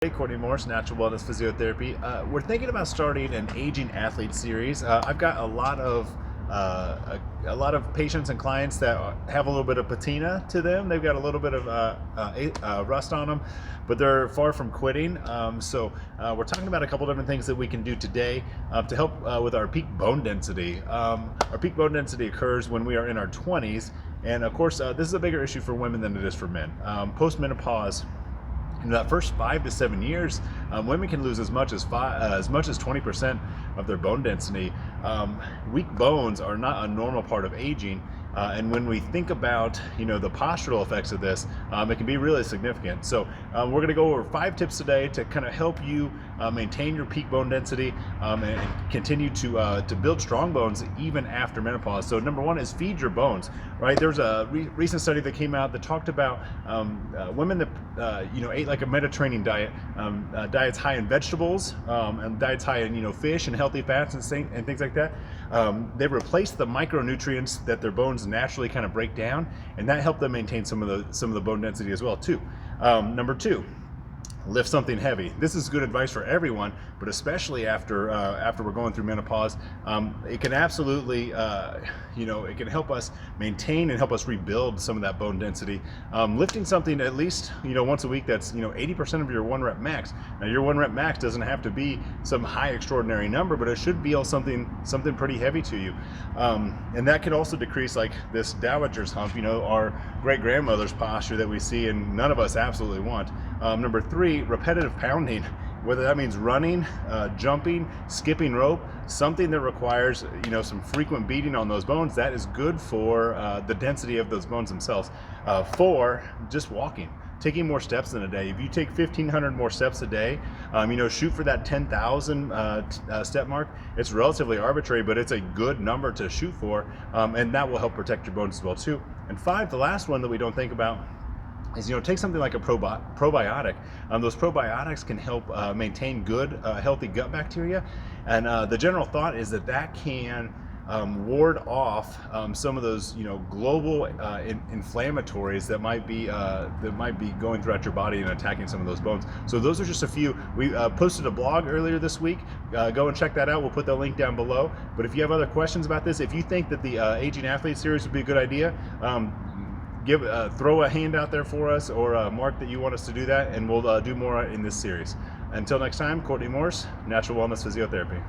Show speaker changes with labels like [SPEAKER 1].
[SPEAKER 1] Hey, Courtney Morris, Natural Wellness Physiotherapy. We're thinking about starting an aging athlete series. I've got a lot of patients and clients that have a little bit of patina to them. They've got a little bit of rust on them, but they're far from quitting. We're talking about a couple different things that we can do today to help with our peak bone density. Our peak bone density occurs when we are in our 20s, and of course, this is a bigger issue for women than it is for men. Post-menopause, in that first 5 to 7 years, women can lose as much as 20% of their bone density. Weak bones are not a normal part of aging, and when we think about the postural effects of this, it can be really significant. So we're going to go over 5 tips today to kind of help you maintain your peak bone density and continue to build strong bones even after menopause. So number 1 is feed your bones. Right? There's a recent study that came out that talked about women that ate like a Mediterranean diet, diets high in vegetables and diets high in fish and healthy fats and things like that. They replaced the micronutrients that their bones naturally kind of break down, and that helped them maintain some of the bone density as well too. Number 2, lift something heavy. This is good advice for everyone, but especially after we're going through menopause. It can absolutely, it can help us maintain and help us rebuild some of that bone density. Lifting something at least once a week that's 80% of your 1 rep max. Now your 1 rep max doesn't have to be some high extraordinary number, but it should be something pretty heavy to you. And that could also decrease like this dowager's hump, our great grandmother's posture that we see and none of us absolutely want. Number 3, repetitive pounding, whether that means running, jumping, skipping rope, something that requires some frequent beating on those bones. That is good for the density of those bones themselves. 4, just walking, taking more steps in a day. If you take 1,500 more steps a day, shoot for that 10,000 step mark. It's relatively arbitrary, but it's a good number to shoot for, and that will help protect your bones as well too. And 5, the last one that we don't think about, is take something like a probiotic. Those probiotics can help maintain good, healthy gut bacteria, and the general thought is that can ward off some of those global inflammatories that might be going throughout your body and attacking some of those bones. So those are just a few. We posted a blog earlier this week. Go and check that out. We'll put the link down below. But if you have other questions about this, if you think that the Aging Athlete series would be a good idea, throw a hand out there for us, or mark that you want us to do that, and we'll do more in this series. Until next time, Courtney Morris, Natural Wellness Physiotherapy.